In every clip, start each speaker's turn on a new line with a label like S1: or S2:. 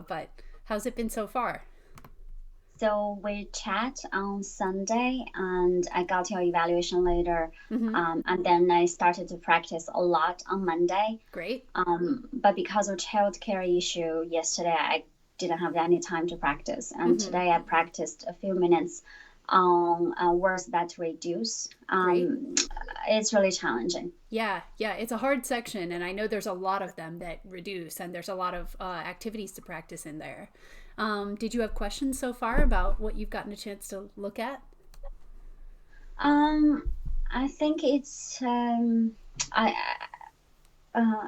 S1: but how's it been so far?
S2: So we chat on Sunday, and I got your evaluation later,
S1: Mm-hmm.
S2: and then I started to practice a lot on Monday.
S1: Great.
S2: But because of childcare issue, yesterday I didn't have any time to practice, and
S1: Mm-hmm.
S2: today I practiced a few minutes on words that reduce.
S1: Great.
S2: It's really challenging.
S1: Yeah, yeah, it's a hard section, and I know there's a lot of them that reduce, and there's a lot of activities to practice in there. Did you have questions so far about what you've gotten a chance to look at?
S2: Um, I think I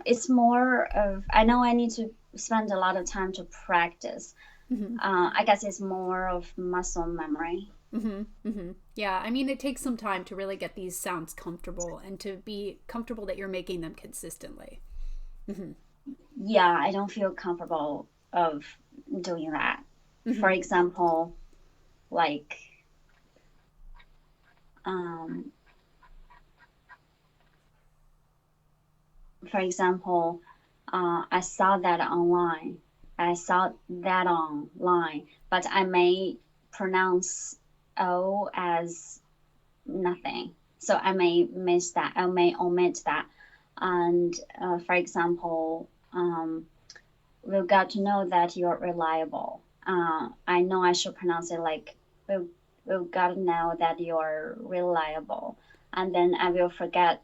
S2: it's more of I know I need to spend a lot of time to practice.
S1: Mm-hmm.
S2: I guess it's more of muscle memory.
S1: Mm-hmm. Mm-hmm. Yeah, I mean, it takes some time to really get these sounds comfortable and to be comfortable that you're making them consistently. Mm-hmm.
S2: Yeah, I don't feel comfortable of doing that. For
S1: Mm-hmm.
S2: example, like um, for example, I saw that online. I saw that online, but I may pronounce O as nothing. So I may miss that. I may omit that. And for example, we've got to know that you're reliable. I know I should pronounce it like we've got to know that you're reliable. And then I will forget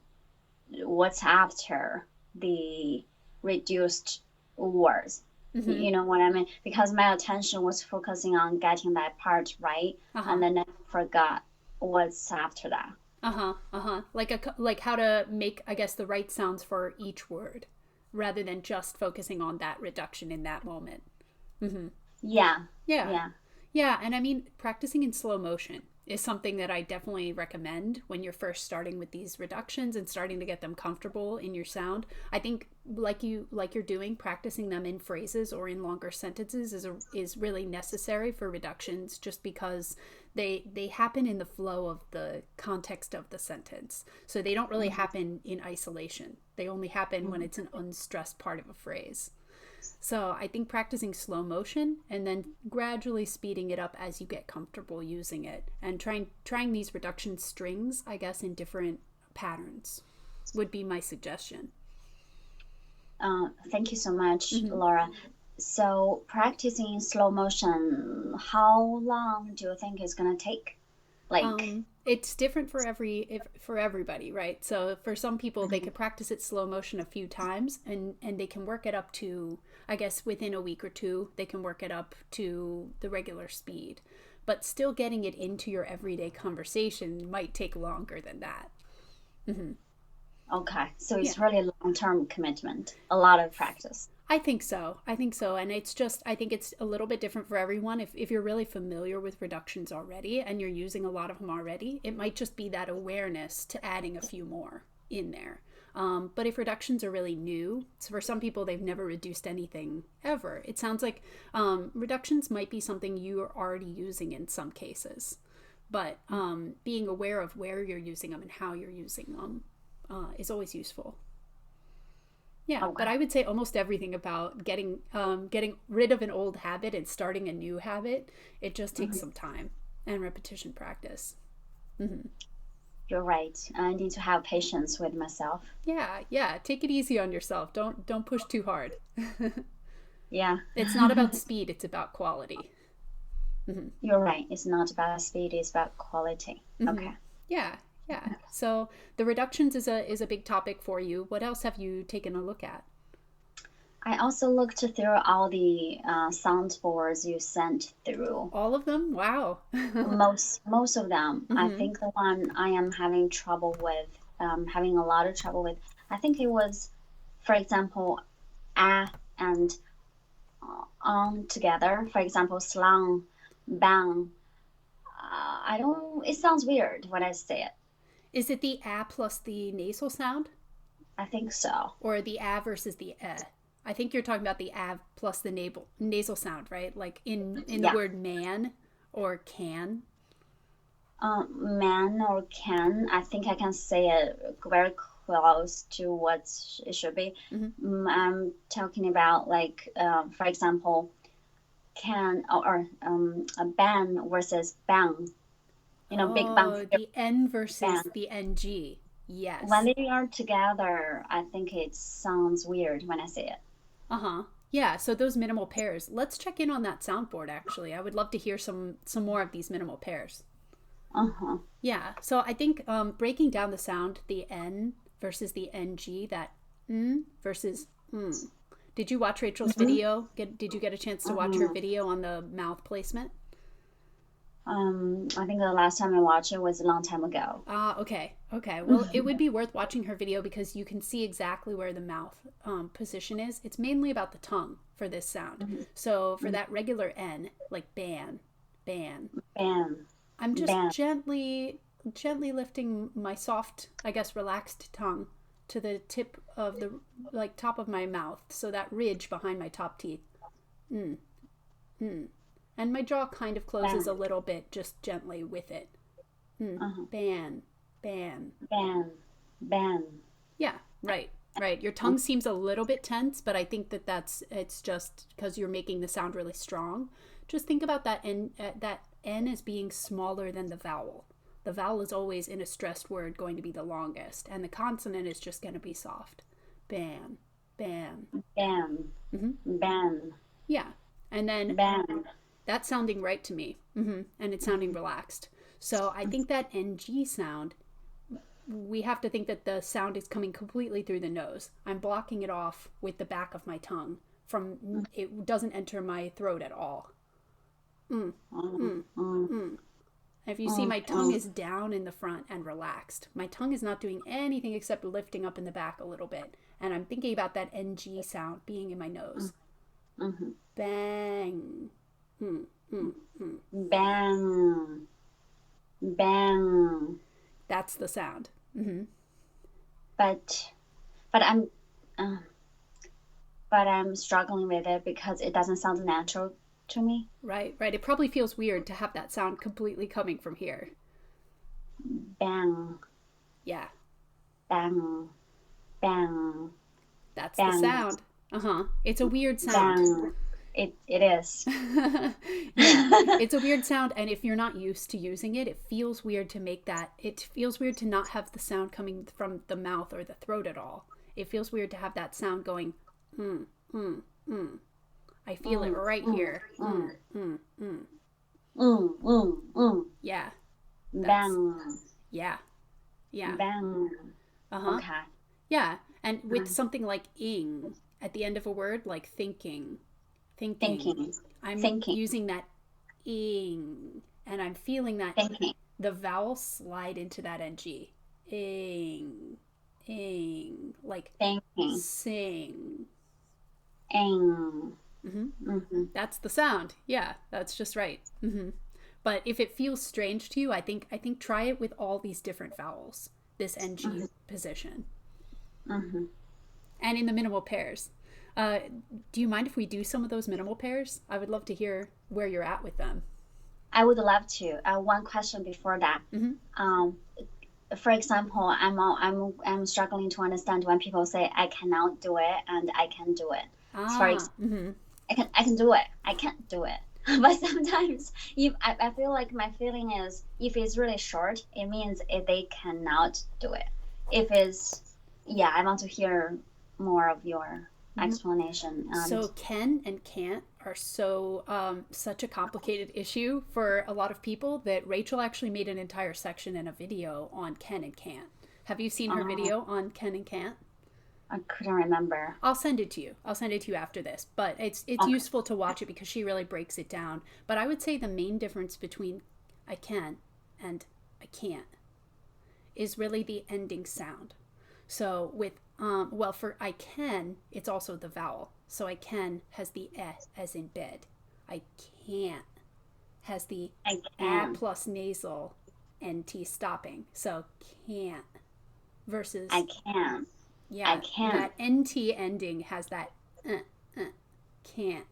S2: what's after the reduced words.
S1: Mm-hmm.
S2: You know what I mean? Because my attention was focusing on getting that part right, and
S1: Uh-huh.
S2: then I forgot what's after that.
S1: Uh-huh. Uh-huh. Like how to make, I guess, the right sounds for each word rather than just focusing on that reduction in that moment. Mm-hmm.
S2: Yeah,
S1: Yeah.
S2: yeah.
S1: Yeah, and I mean, practicing in slow motion is something that I definitely recommend when you're first starting with these reductions and starting to get them comfortable in your sound. I think like you're doing, practicing them in phrases or in longer sentences is really necessary for reductions just because they happen in the flow of the context of the sentence. So they don't really
S2: Mhm,
S1: happen in isolation. They only happen when
S2: mhm.
S1: it's an unstressed part of a phrase. So I think practicing slow motion and then gradually speeding it up as you get comfortable using it and trying these reduction strings, I guess, in different patterns would be my suggestion.
S2: Thank you so much,
S1: Mm-hmm.
S2: Laura. So, practicing slow motion, how long do you think it's gonna take? Like,
S1: It's different for for everybody, right? So for some people, they
S2: mhm,
S1: could practice it slow motion a few times, and they can work it up to, I guess, within a week or two, they can work it up to the regular speed. But still getting it into your everyday conversation might take longer than that. Mm-hmm.
S2: okay, so
S1: Yeah.
S2: it's really a long-term commitment, a lot of practice.
S1: I think so. I think so. And it's just, I think it's a little bit different for everyone. If you're really familiar with reductions already and you're using a lot of them already, it might just be that awareness to adding a few more in there. But if reductions are really new, so for some people, they've never reduced anything ever. It sounds like reductions might be something you are already using in some cases. But being aware of where you're using them and how you're using them is always useful. Yeah, but
S2: Okay.
S1: I would say almost everything about getting rid of an old habit and starting a new habit. It just takes
S2: Mhm.
S1: some time and repetition practice. Hmm.
S2: You're right. I need to have patience with myself.
S1: Yeah, yeah. Take it easy on yourself. Don't push too hard.
S2: Yeah.
S1: It's not about speed. It's about quality. Hmm.
S2: You're right. It's not about speed, it's about quality.
S1: Hmm.
S2: Okay.
S1: Yeah, yeah. So the reductions is a big topic for you. What else have you taken a look at?
S2: I also looked through all the soundboards you sent through.
S1: All of them? Wow.
S2: Most of them. I
S1: Hmm.
S2: think the one I am having trouble with, having a lot of trouble with, I think it was, for example, ah and on together. For example, slang, bang. I don't. It sounds weird when I say it.
S1: Is it the a plus the nasal sound?
S2: I think so.
S1: Or the a versus the eh. I think you're talking about the av plus the nasal sound, right? Like in the
S2: Yeah.
S1: word man or can.
S2: Man or can. I think I can say it very close to what it should be.
S1: Mm-hmm.
S2: I'm talking about like, for example. can or a bang versus bang. Big Bang
S1: Oh,
S2: Theory
S1: the N versus
S2: bang.
S1: the NG.
S2: When
S1: Yes.
S2: they are together, I think it sounds weird when I say it.
S1: Uh-huh. Yeah, so those minimal pairs. Let's check in on that soundboard actually. I would love to hear some more of these minimal pairs.
S2: Uh-huh.
S1: Yeah, so I think breaking down the sound, the N versus the NG, that versus Did you watch Rachel's
S2: Mm-hmm.
S1: video? Did you get a chance to watch her
S2: Mm-hmm.
S1: video on the mouth placement?
S2: I think the last time I watched it was a long time ago.
S1: Ah, okay. Okay. Well, it would be worth watching her video because you can see exactly where the mouth position is. It's mainly about the tongue for this sound.
S2: Mm-hmm.
S1: So for that regular N, like ban, ban,
S2: Bang,
S1: I'm just
S2: bang,
S1: gently lifting my soft, I guess, relaxed tongue to the tip of the like top of my mouth, so that ridge behind my top teeth. Mm, mm. And my jaw kind of closes
S2: bang,
S1: a little bit, just gently with it.
S2: uh-huh.
S1: Ban, ban.
S2: Bang, bang.
S1: Yeah, right, right. Your tongue seems a little bit tense, but I think that it's just because you're making the sound really strong. Just think about that N as being smaller than the vowel. The vowel is always in a stressed word going to be the longest, and the consonant is just going to be soft. Ban, ban.
S2: Bang, bang,
S1: Yeah, and then
S2: bang.
S1: that's sounding right to me, and it's sounding relaxed. So I think that NG sound, we have to think that the sound is coming completely through the nose. I'm blocking it off with the back of my tongue from it doesn't enter my throat at all. Mm,
S2: Mm,
S1: mm,
S2: mm,
S1: mm. If you see,
S2: mm,
S1: my tongue
S2: mm,
S1: is down in the front and relaxed. My tongue is not doing anything except lifting up in the back a little bit. And I'm thinking about that NG sound being in my nose.
S2: mm-hmm.
S1: Bang. Mm, mm, mm.
S2: Bang, bang.
S1: That's the sound. Mm-hmm.
S2: But, but uh, but I'm struggling with it because it doesn't sound natural to me.
S1: Right, right. It probably feels weird to have that sound completely coming from here.
S2: Bang,
S1: Yeah,
S2: bang, bang,
S1: that's the
S2: bang,
S1: sound. Uh huh. It's a weird sound.
S2: bang. It is.
S1: Yeah, it's a weird sound, and if you're not used to using it, it feels weird to make that. It feels weird to not have the sound coming from the mouth or the throat at all. It feels weird to have that sound going, mm, mm, mm. I feel it
S2: Mm,
S1: right
S2: mm,
S1: here.
S2: mm,
S1: Mm.
S2: mm, mm, mm.
S1: Yeah, that's,
S2: Bang,
S1: yeah, yeah.
S2: bang.
S1: Uh huh.
S2: Okay.
S1: Yeah, and with
S2: Um,
S1: something like ing at the end of a word, like thinking, thinking,
S2: thinking,
S1: I'm
S2: thinking,
S1: using that ing, and I'm feeling that
S2: thinking,
S1: the vowel slide into that ng. Ing, ing, like
S2: thinking,
S1: sing.
S2: ing.
S1: hmm
S2: Mm-hmm.
S1: That's the sound. Yeah, that's just right. But if it feels strange to you, I think try it with all these different vowels. This ng position.
S2: Mm-hmm.
S1: And in the minimal pairs. Uh, do you mind if we do some of those minimal pairs? I would love to hear where you're at with them.
S2: I would love to. One question before that.
S1: Mm-hmm.
S2: Um, for example, I'm struggling to understand when people say I cannot do it and I can do it. For
S1: Ah,
S2: example, I can do it. I can't do it. But sometimes if I feel like my feeling is if it's really short, it means if they cannot do it. If it's yeah, I want to hear more of your explanation and
S1: so can and can't are such a complicated issue for a lot of people that Rachel actually made an entire section in a video on can and can't. Have you seen her
S2: uh,
S1: video on can and can't?
S2: I couldn't remember.
S1: I'll send it to you. I'll send it to you after this. But it's
S2: Okay.
S1: useful to watch it because she really breaks it down. But I would say the main difference between I can and I can't is really the ending sound. So with well for I can, it's also the vowel. So I can has the as in bed. I can't has the
S2: I
S1: a
S2: can.
S1: plus nasal nt stopping. So can't
S2: I
S1: versus
S2: can. I
S1: yeah,
S2: can.
S1: that nt ending has that uh, can't.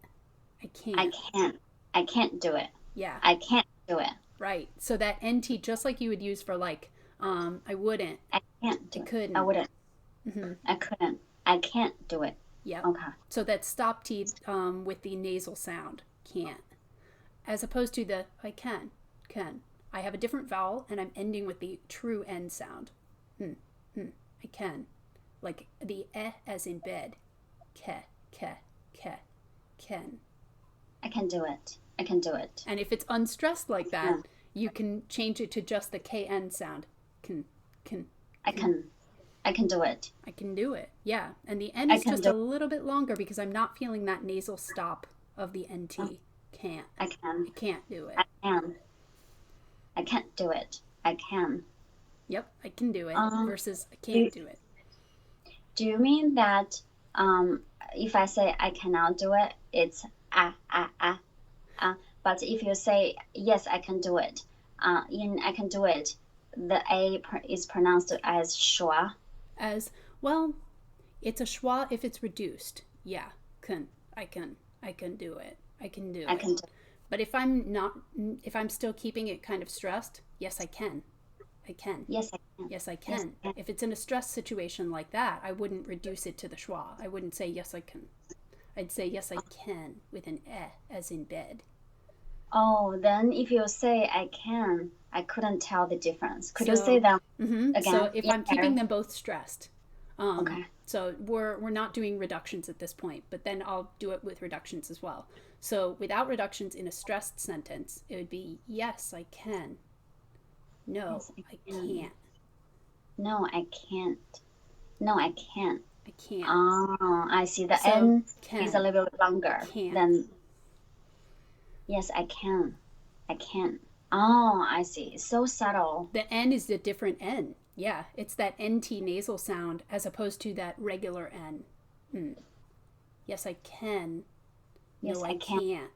S1: I
S2: I
S1: can't.
S2: can't. I can't do it.
S1: Yeah,
S2: I can't do it.
S1: right. So that nt just like you would use for like I wouldn't,
S2: I can't
S1: I
S2: do it. I
S1: couldn't.
S2: wouldn't.
S1: Mm-hmm.
S2: I couldn't. I can't do it.
S1: Yep.
S2: Okay.
S1: So that stop teeth with the nasal sound. can't. As opposed to the I can. I have a different vowel and I'm ending with the true N sound. I can. Like the as in bed. Ke, can.
S2: I can do it. I can do it.
S1: And if it's unstressed like that, you can change it to just the KN sound. Can.
S2: I can do it.
S1: I can do it. Yeah. And the N is just a little bit longer because I'm not feeling that nasal stop of the NT. Can't.
S2: I can.
S1: I can't do it.
S2: I can. I can't do it. I can.
S1: Yep, I can do it versus I can't do it.
S2: Do you mean that if I say I cannot do it, it's but if you say yes, I can do it, in I can do it, the A is pronounced as schwa.
S1: As well, it's a schwa if it's reduced. Yeah, I can do it. I can do it. But if I'm still keeping it kind of stressed, yes, I can.
S2: Yes, I can.
S1: Yes, I can. If it's in a stress situation like that, I wouldn't reduce it to the schwa. I wouldn't say yes, I can. I'd say yes, I can with an as in bed.
S2: Oh, then if you say I can, I couldn't tell the difference. Could you say that again?
S1: So if I'm keeping them both stressed,
S2: okay.
S1: So we're not doing reductions at this point, but then I'll do it with reductions as well. So without reductions in a stressed sentence, it would be yes, I can. No, yes, I can't.
S2: No, I can't. No, I can't.
S1: I can't.
S2: Oh, I see. The N is a little bit longer than. Yes, I can. I can. Oh, I see. It's so subtle.
S1: The N is a different N. Yeah, it's that NT nasal sound as opposed to that regular N. Yes, I can.
S2: Yes,
S1: no, I can't.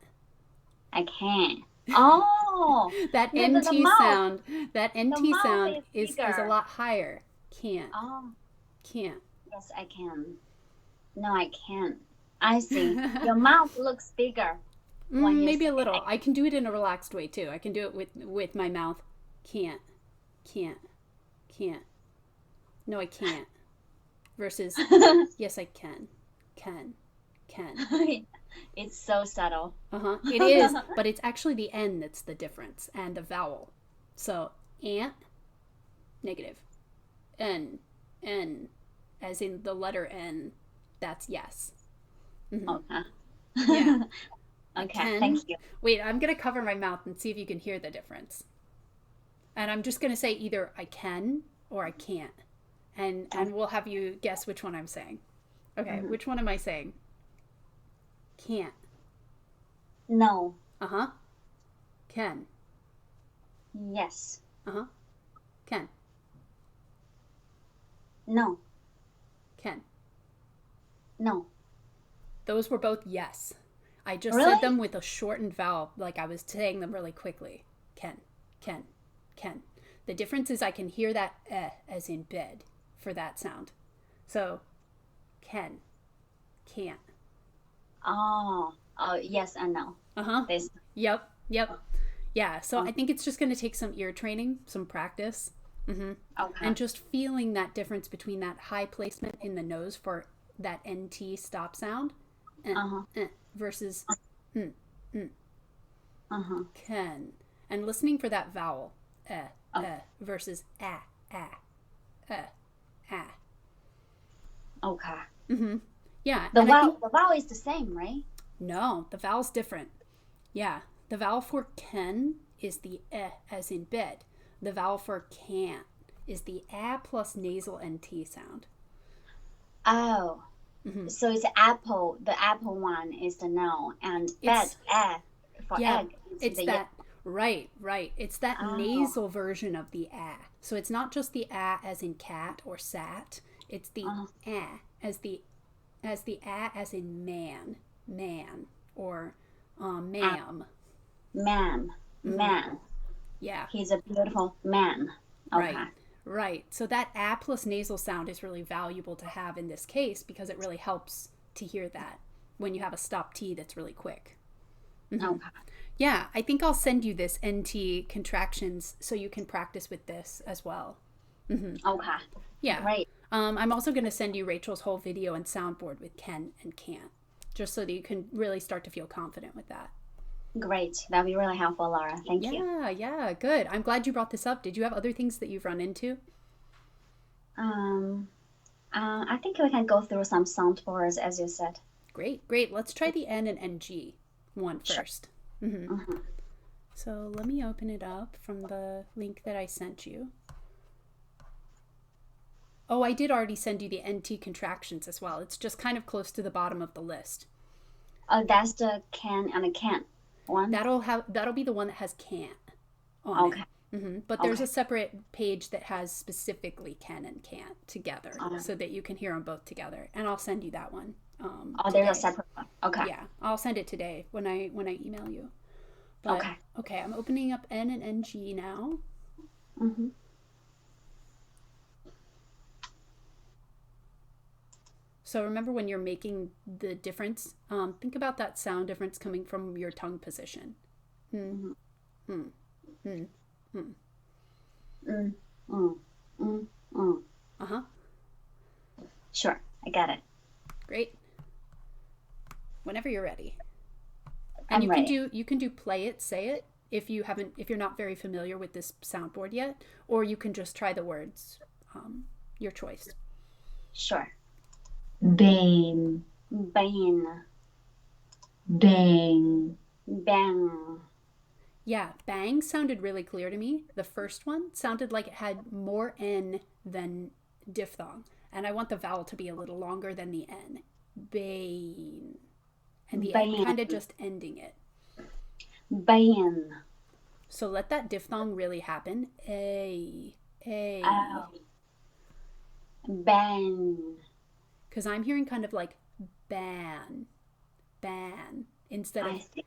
S2: I can. Oh,
S1: that NT sound. That NT sound is a lot higher. Can't.
S2: Oh,
S1: can't.
S2: Yes, I can. No, I can't. I see. Your mouth looks bigger.
S1: Maybe a little. I can do it in a relaxed way too. I can do it with my mouth. Can't. No, I can't. Versus yes, I can.
S2: It's so subtle.
S1: It is, but it's actually the N that's the difference and the vowel. So ant, negative. N, as in the letter N, that's yes.
S2: Okay.
S1: Yeah.
S2: Okay, thank you.
S1: Wait, I'm going to cover my mouth and see if you can hear the difference. And I'm just going to say either I can or I can't. And we'll have you guess which one I'm saying. Okay, which one am I saying? Can't.
S2: No.
S1: Can.
S2: Yes.
S1: Can.
S2: No.
S1: Can.
S2: No.
S1: Those were both yes. I just
S2: Really?
S1: said them with a shortened vowel, like I was saying them really quickly. Can. The difference is I can hear that as in bed for that sound. So, can, can't.
S2: Oh, yes and no.
S1: Yep. Yeah, so I think it's just going to take some ear training, some practice.
S2: Okay.
S1: And just feeling that difference between that high placement in the nose for that NT stop sound versus can. And listening for that vowel, versus
S2: Okay.
S1: Yeah.
S2: The vowel is the same, right?
S1: No, the vowel's different. Yeah. The vowel for can is the as in bed. The vowel for can't is the plus nasal NT sound.
S2: Oh. So it's apple. The apple one is the no, and bed for egg.
S1: It's that right. It's that nasal version of the So it's not just the as in cat or sat. It's the as the as in man or ma'am.
S2: Man.
S1: Yeah.
S2: He's a beautiful man. Okay.
S1: Right. So that plus nasal sound is really valuable to have in this case because it really helps to hear that when you have a stop T that's really quick.
S2: Okay.
S1: Yeah, I think I'll send you this NT contractions so you can practice with this as well.
S2: Okay.
S1: Yeah.
S2: Right.
S1: I'm also going to send you Rachel's whole video and soundboard with can and can't, just so that you can really start to feel confident with that.
S2: Great. That'd be really helpful, Laura. Thank you.
S1: Yeah, good. I'm glad you brought this up. Did you have other things that you've run into?
S2: Um, I think we can go through some soundboards, as you said.
S1: Great. Let's try the N and NG one
S2: Sure.
S1: first. Mm-hmm.
S2: Mm-hmm.
S1: So let me open it up from the link that I sent you. Oh, I did already send you the NT contractions as well. It's just kind of close to the bottom of the list.
S2: Oh, that's the can and the can one.
S1: That'll be the one that has can't on it.
S2: Okay.
S1: But there's a
S2: Okay.
S1: separate page that has specifically can and can't together, so that you can hear them both together. And I'll send you that one
S2: Oh, there's a
S1: today.
S2: separate one. Okay.
S1: Yeah, I'll send it today when I email you. But
S2: Okay.
S1: okay, I'm opening up N and NG now.
S2: Mm-hmm.
S1: So remember when you're making the difference, think about that sound difference coming from your tongue position. Hmm,
S2: Mm-hmm.
S1: hmm, hmm, hmm.
S2: Mm, mm, mm, mm.
S1: Uh-huh.
S2: Sure, I got it.
S1: Great. Whenever you're ready. And
S2: I'm ready.
S1: you can do play it, say it if you're not very familiar with this soundboard yet, or you can just try the words. Your choice.
S2: Sure.
S3: Bane,
S2: Bane,
S3: bang,
S2: bang.
S1: Yeah, bang sounded really clear to me. The first one sounded like it had more N than diphthong. And I want the vowel to be a little longer than the N. Bane. And the N
S2: Ban,
S1: kind of just ending it.
S2: ban.
S1: So let that diphthong really happen. A.
S2: Oh, ban.
S1: Because I'm hearing kind of like ban, instead
S2: I
S1: of
S2: see.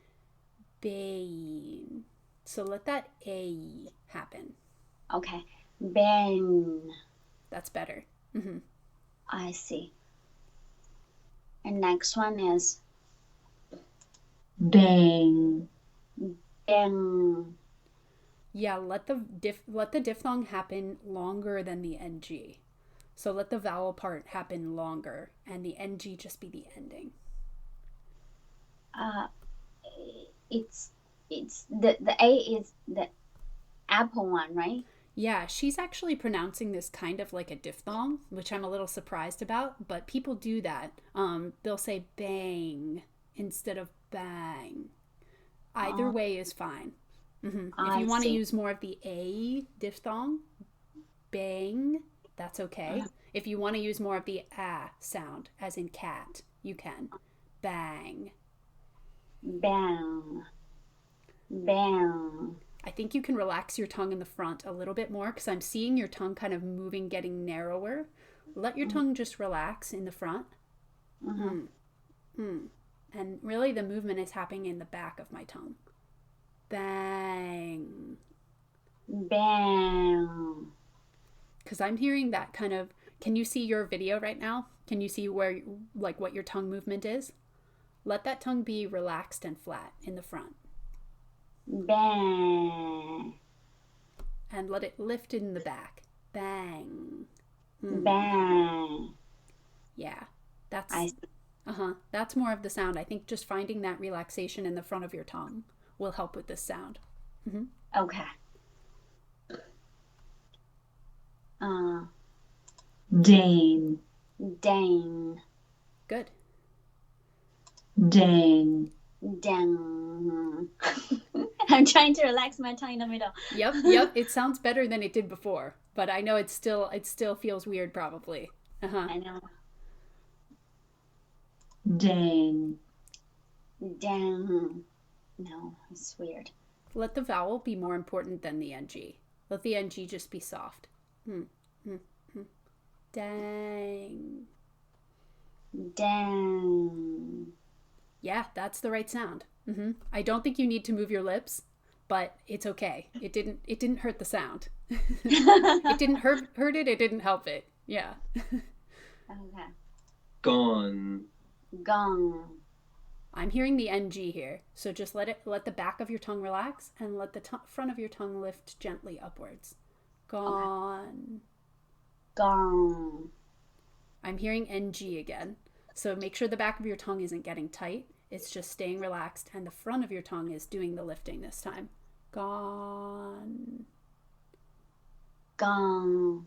S1: bane. So let that A happen.
S2: Okay. Ban.
S1: That's better.
S2: I see. And next one is
S3: bang,
S2: bang.
S1: Yeah, let the diphthong happen longer than the NG. So let the vowel part happen longer and the NG just be the ending.
S2: Uh, it's the A is the apple one, right?
S1: Yeah, she's actually pronouncing this kind of like a diphthong, which I'm a little surprised about, but people do that. They'll say bang instead of bang. Either
S2: Oh,
S1: way is fine. If
S2: I
S1: you want to
S2: see.
S1: use more of the A diphthong, bang, that's okay. If you want to use more of the ah sound, as in cat, you can. Bang.
S2: Bang, bang.
S1: I think you can relax your tongue in the front a little bit more because I'm seeing your tongue kind of moving, getting narrower. Let your tongue just relax in the front.
S2: Mm-hmm.
S1: And really, the movement is happening in the back of my tongue. Bang.
S2: Bang.
S1: Because I'm hearing that kind of. Can you see your video right now? Can you see where, like, what your tongue movement is? Let that tongue be relaxed and flat in the front.
S2: Bang.
S1: And let it lift in the back. Bang.
S2: Bang.
S1: Yeah.
S2: I
S1: That's.
S2: see.
S1: That's more of the sound. I think just finding that relaxation in the front of your tongue will help with this sound.
S2: Okay. Uh,
S3: dane,
S2: dang.
S1: Good.
S3: dang,
S2: Dang. I'm trying to relax my tongue in the middle.
S1: Yep. It sounds better than it did before, but I know it still feels weird probably.
S2: I know.
S3: dang,
S2: Dang. No, it's weird.
S1: Let the vowel be more important than the NG. Let the NG just be soft. Dang.
S2: Dang.
S1: Yeah, that's the right sound. I don't think you need to move your lips, but it's okay. It didn't hurt the sound. It didn't hurt it. It didn't help it. Yeah.
S2: Okay.
S4: Gone.
S2: Gong.
S1: I'm hearing the NG here, so just let the back of your tongue relax and let the front of your tongue lift gently upwards. Gone.
S2: Gong.
S1: I'm hearing NG again, so make sure the back of your tongue isn't getting tight It's just staying relaxed, and the front of your tongue is doing the lifting this time. Gone.
S2: Gone.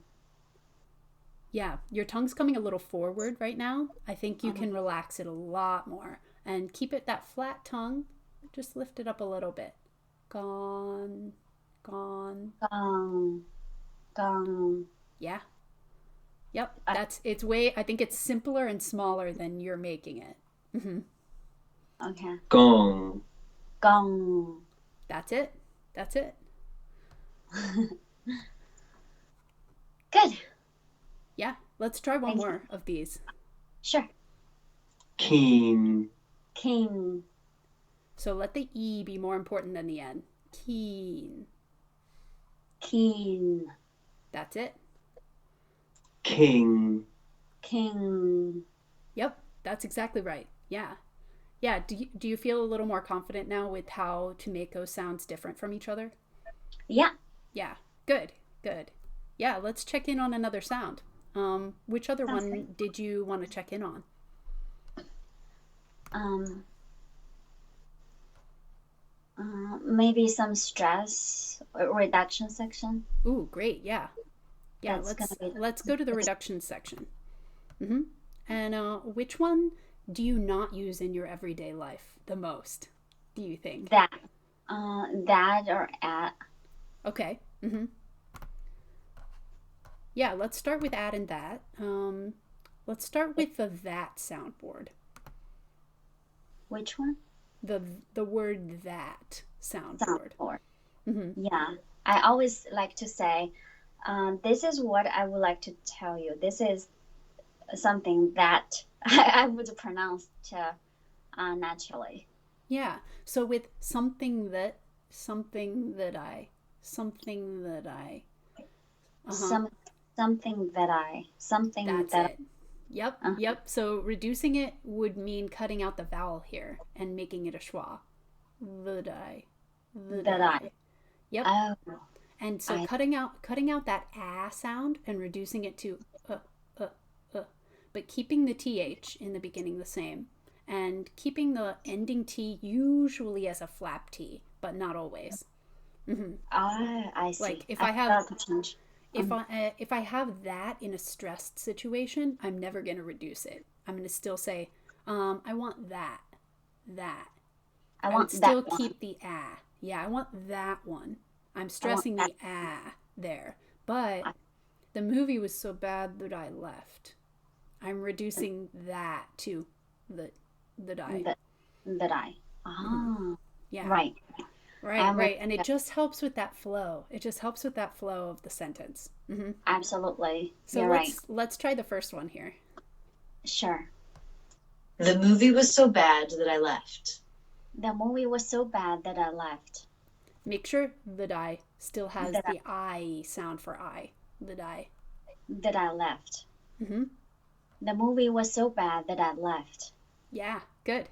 S1: Yeah, your tongue's coming a little forward right now. I think you can relax it a lot more and keep it that flat tongue. Just lift it up a little bit. Gone. Gone.
S2: Gone. Gone.
S1: Yeah. Yep. It's way, I think it's simpler and smaller than you're making it.
S2: Okay.
S4: Gone.
S2: Gone.
S1: That's it. That's it.
S2: Good.
S1: Yeah. Let's try one
S2: Thank you.
S1: more of these.
S2: Sure.
S4: Keen.
S2: King.
S1: So let the E be more important than the N. Keen.
S2: Keen.
S1: That's it.
S4: King.
S2: King.
S1: Yep. That's exactly right. Yeah. Yeah. Do you feel a little more confident now with how to make those sounds different from each other?
S2: Yeah.
S1: Yeah. Good. Good. Yeah. Let's check in on another sound. Which other
S2: Sounds
S1: one
S2: great.
S1: did you want to check in on?
S2: Maybe some stress reduction section.
S1: Ooh, great. Yeah. Yeah.
S2: That's gonna be
S1: Let's go to the reduction section. And which one do you not use in your everyday life the most, do you think?
S2: that. That or at.
S1: Okay. Yeah, let's start with at and that. Let's start with the that soundboard.
S2: Which one?
S1: The word that soundboard.
S2: Soundboard. Yeah. I always like to say, this is what I would like to tell you. This is something that I would pronounce naturally.
S1: Yeah. So with something that I.
S2: Something that
S1: That's it. Yep. So reducing it would mean cutting out the vowel here and making it a schwa. That I. Yep.
S2: Oh,
S1: And so cutting out that ah sound and reducing it to but keeping the th in the beginning the same, and keeping the ending t usually as a flap t, but not always.
S2: I see.
S1: Like if
S2: I
S1: I have
S2: forgot to change.
S1: if I have that in a stressed situation, I'm never going to reduce it. I'm going to still say, I want that.
S2: I
S1: would
S2: want
S1: still
S2: that one.
S1: keep the ah. Yeah, I want that one. I'm stressing the ah there. But the movie was so bad that I left. I'm reducing that to the I.
S2: That I. Oh,
S1: Yeah.
S2: right.
S1: Right. And it just helps with that flow. It just helps with that flow of the sentence.
S2: Absolutely.
S1: So
S2: You're right.
S1: let's try the first one here.
S2: Sure.
S3: The movie was so bad that I left.
S2: The movie was so bad that I left.
S1: Make sure that I still has
S2: That
S1: the I sound for I. That I.
S2: That I left.
S1: Mm-hmm.
S2: The movie was so bad that I left.
S1: Yeah, good.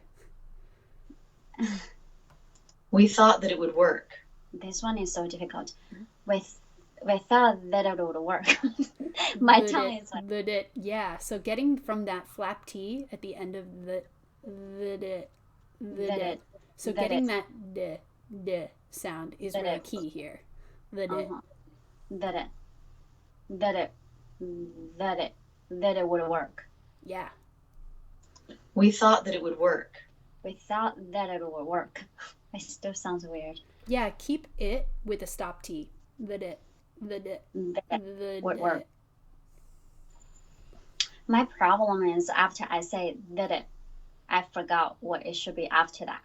S3: We thought that it would work.
S2: This one is so difficult. We thought that it would work. My tongue is like...
S1: Yeah, so getting from that flap T at the end of the so getting that d sound is really key here. That
S2: it would work.
S1: Yeah.
S3: We thought that it would work.
S2: We thought that it would work. It still sounds weird.
S1: Yeah, keep it with a stop T. That
S2: would work. My problem is after I say that I forgot what it should be after that.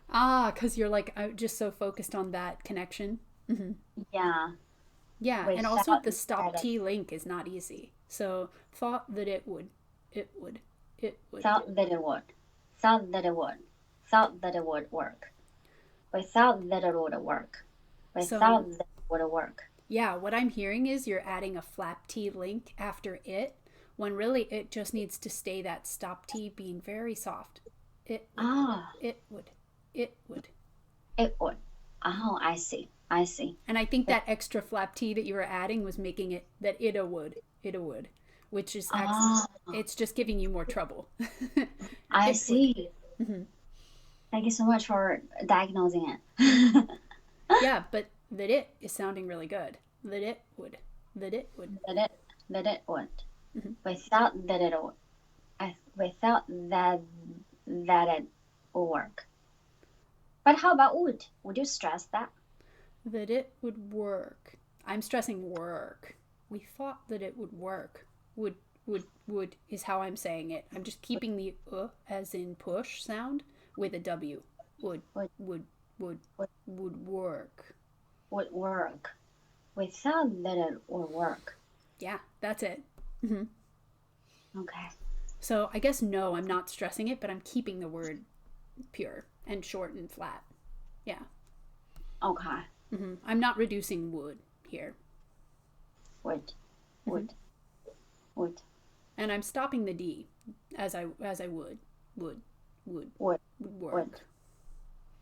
S1: Because you're like just so focused on that connection.
S2: Yeah.
S1: Yeah, and also the stop T link is not easy. So thought that it would.
S2: Thought that it would. Thought that it would. Thought that it would work. We thought that it would work. We thought that it would work.
S1: Yeah, what I'm hearing is you're adding a flap T link after it, when really it just needs to stay that stop T being very soft. It would.
S2: Oh, I see.
S1: And I think that extra flap T that you were adding was making it that it would, which is actually, it's just giving you more trouble.
S2: I see. Thank you so much for diagnosing it.
S1: Yeah, but that it is sounding really good. That it would. That it would.
S2: That it would.
S1: Mhm.
S2: Without that it would. Without that it would work. But how about would? Would you stress that?
S1: That it would work. I'm stressing work. We thought that it would work. Would is how I'm saying it. I'm just keeping the as in push sound with a W. Would,
S2: Would.
S1: would, would,
S2: Would.
S1: would work.
S2: Would work. Without that it would work.
S1: Yeah, that's it. Hmm.
S2: Okay.
S1: So I guess no, I'm not stressing it, but I'm keeping the word pure and short and flat. Yeah.
S2: Okay.
S1: I'm not reducing would here.
S2: Would. Would. Would.
S1: And I'm stopping the D as I would
S2: Would.
S1: work.
S2: Would.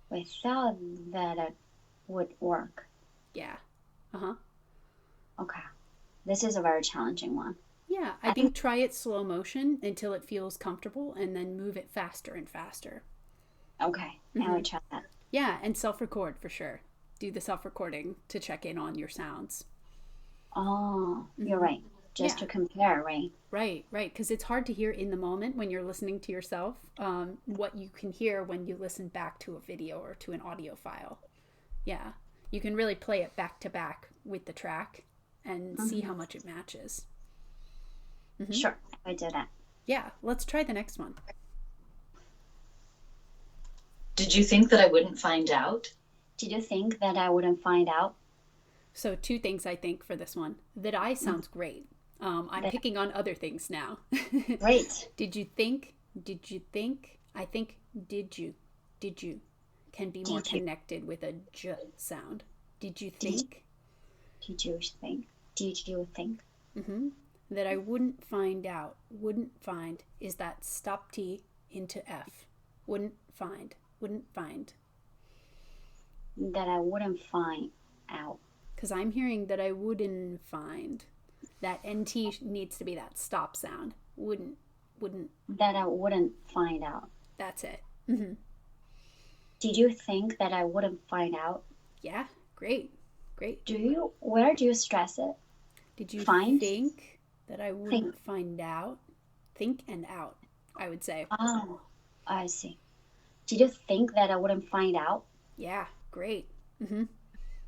S2: Without that it would work.
S1: Yeah. Uh-huh.
S2: Okay. This is a very challenging one.
S1: Yeah, I think try it slow motion until it feels comfortable and then move it faster and faster.
S2: Okay. I will try that.
S1: Yeah, and self-record for sure. Do the self-recording to check in on your sounds.
S2: Oh, you're right. Just to compare, right?
S1: Right, because it's hard to hear in the moment when you're listening to yourself what you can hear when you listen back to a video or to an audio file. Yeah, you can really play it back to back with the track and see how much it matches.
S2: Sure, I do that.
S1: Yeah, let's try the next one.
S3: Did you think that I wouldn't find out?
S2: Did you think that I wouldn't find out?
S1: So 2 things I think for this one. That I sounds great. I'm picking on other things now.
S2: Great.
S1: Did you think? I think did you can be more connected with a j sound. Did you think?
S2: Did you think? Did you think?
S1: That I wouldn't find out. Wouldn't find is that stop T into F. Wouldn't find.
S2: That I wouldn't find out.
S1: Because I'm hearing that I wouldn't find. That NT needs to be that stop sound. Wouldn't.
S2: That I wouldn't find out.
S1: That's it.
S2: Did you think that I wouldn't find out?
S1: Yeah, great.
S2: Where do you stress it?
S1: Did you
S2: Find?
S1: think that I wouldn't find out? Think and out, I would say.
S2: Oh, I see. Did you think that I wouldn't find out?
S1: Yeah, great.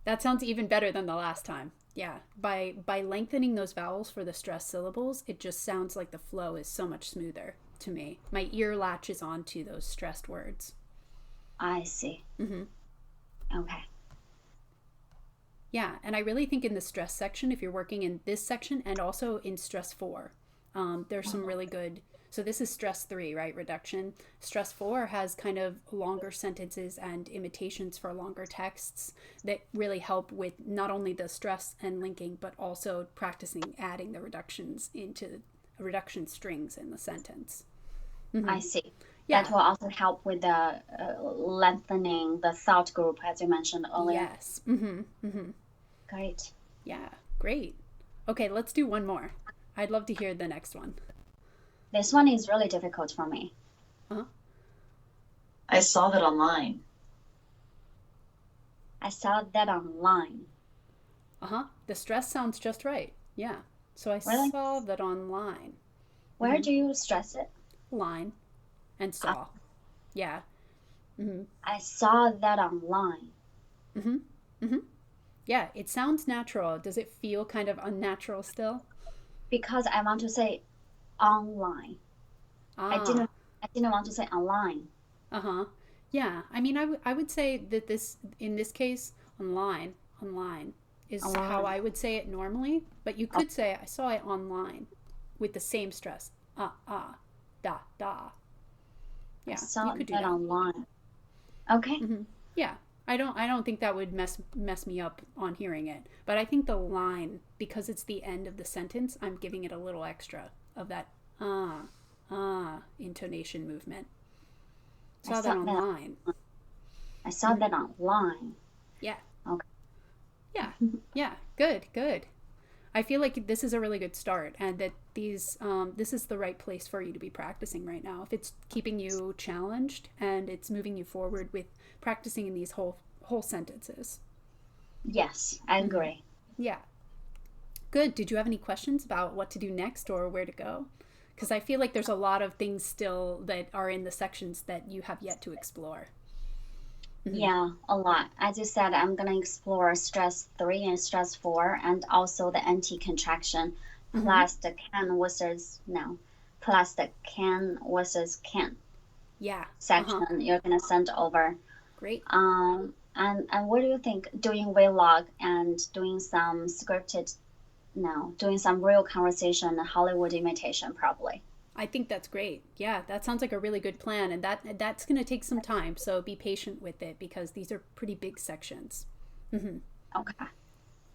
S1: That sounds even better than the last time. Yeah, by lengthening those vowels for the stressed syllables, it just sounds like the flow is so much smoother to me. My ear latches onto those stressed words.
S2: I see. Okay.
S1: Yeah, and I really think in the stress section, if you're working in this section and also in stress 4, there's some really good. So this is stress 3, right? Reduction. Stress 4 has kind of longer sentences and imitations for longer texts that really help with not only the stress and linking, but also practicing adding the reductions into reduction strings in the sentence.
S2: I see.
S1: Yeah.
S2: That will also help with the lengthening the thought group, as you mentioned earlier.
S1: Yes.
S2: Great.
S1: Yeah, great. Okay, let's do one more. I'd love to hear the next one.
S2: This one is really difficult for me.
S3: I saw that online.
S2: I saw that online.
S1: The stress sounds just right. Yeah. So I
S2: Really?
S1: saw that online.
S2: Where do you stress it?
S1: Line and saw. Yeah.
S2: I saw that online.
S1: Yeah, it sounds natural. Does it feel kind of unnatural still?
S2: Because I want to say online. I didn't want to say online.
S1: Yeah, I mean, I would say that in this case, online is how I would say it normally. But you could say, I saw it online with the same stress. Da. Yeah,
S2: I saw
S1: you could do
S2: that
S1: that.
S2: online. Okay.
S1: Yeah, I don't think that would mess me up on hearing it. But I think the line, because it's the end of the sentence, I'm giving it a little extra of that intonation movement. Saw that online.
S2: I saw that online.
S1: Yeah.
S2: Okay.
S1: Yeah. Good. I feel like this is a really good start, and that this is the right place for you to be practicing right now. If it's keeping you challenged and it's moving you forward with practicing in these whole sentences.
S2: Yes, I agree.
S1: Yeah. Good. Did you have any questions about what to do next or where to go? Because I feel like there's a lot of things still that are in the sections that you have yet to explore.
S2: Yeah, a lot. As you said, I'm going to explore stress 3 and stress 4, and also the anti-contraction plus the can
S1: Yeah.
S2: section you're going to send over.
S1: Great.
S2: And what do you think? Doing vlog and doing some doing some real conversation, Hollywood imitation, probably.
S1: I think that's great. Yeah, that sounds like a really good plan, and that's going to take some time. So be patient with it because these are pretty big sections.
S2: Okay.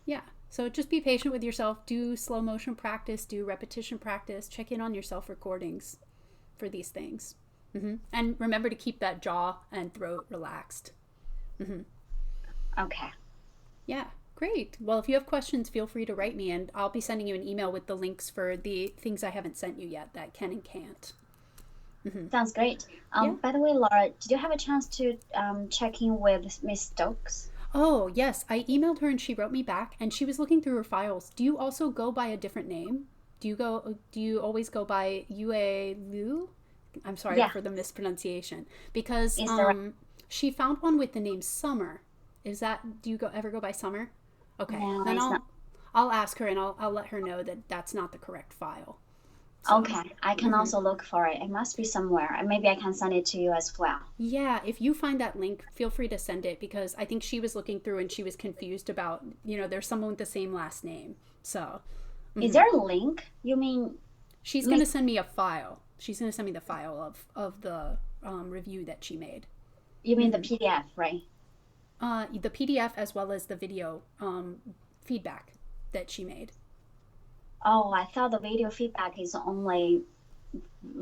S1: Yeah. So just be patient with yourself. Do slow motion practice. Do repetition practice. Check in on your self recordings for these things, and remember to keep that jaw and throat relaxed.
S2: Okay.
S1: Yeah. Great. Well, if you have questions, feel free to write me, and I'll be sending you an email with the links for the things I haven't sent you yet that can and can't.
S2: Sounds great. By the way, Laura, did you have a chance to check in with Miss Stokes?
S1: Oh, yes. I emailed her and she wrote me back, and she was looking through her files. Do you also go by a different name? Do you always go by Yue Lu? I'm sorry for the mispronunciation. Because she found one with the name Summer. Do you ever go by Summer? Okay,
S2: no,
S1: then I'll ask her and I'll let her know that that's not the correct file.
S2: So, okay, I can also look for it. It must be somewhere. Maybe I can send it to you as well.
S1: Yeah, if you find that link, feel free to send it because I think she was looking through and she was confused about, there's someone with the same last name. So,
S2: Is there a link? You mean?
S1: She's going to send me a file. She's going to send me the file of the review that she made.
S2: You mean the PDF, right?
S1: The PDF as well as the video feedback that she made.
S2: Oh, I thought the video feedback is only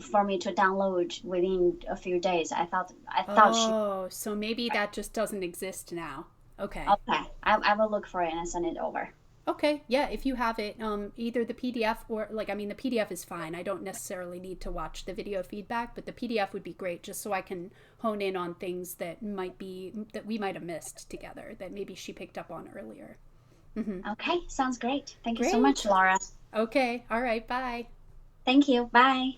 S2: for me to download within a few days. I thought
S1: Oh, so maybe that just doesn't exist now. Okay.
S2: Okay, I will look for it and send it over.
S1: Okay, yeah, if you have it, either the PDF or, the PDF is fine. I don't necessarily need to watch the video feedback, but the PDF would be great just so I can hone in on things that we might have missed together that maybe she picked up on earlier.
S2: Okay, sounds great. Thank you so much, Laura.
S1: Okay, all right, bye.
S2: Thank you, bye.